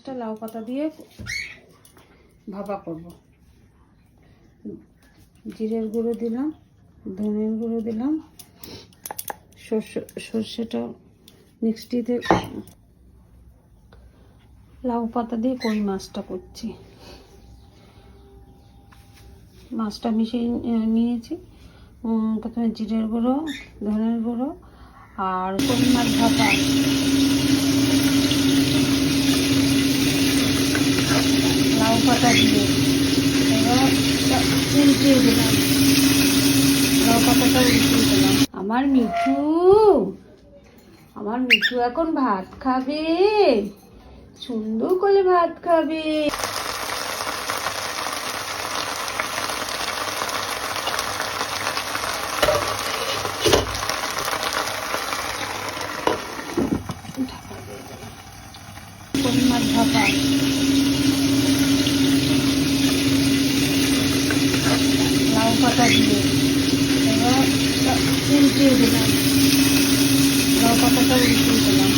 একটা লাউ পাতা দিয়ে ভাপা করব। জিরের গুঁড়ো দিলাম, ধনের গুঁড়ো দিলাম, সর্ষেটা মিক্সটিতে লাউ পাতা দিয়ে কই মাছটা করছি। মাছটা মিশিয়ে নিয়েছি। প্রথমে জিরের গুঁড়ো, ধনের গুঁড়ো আর কই মাছ ভাপা, লাউ পাতা দিয়ে এবার উল্টিয়ে দিলাম। লাউ পাতাটা উল্টিয়ে দিলাম। আমার মিঠু এখন ভাত খাবে, সুন্দর করে ভাত খাবে। কই মাছ ভাপা, লাউ পাতা দিয়ে এবার উল্টিয়ে দিলাম। লাউ পাতাটা উল্টিয়ে দিলাম।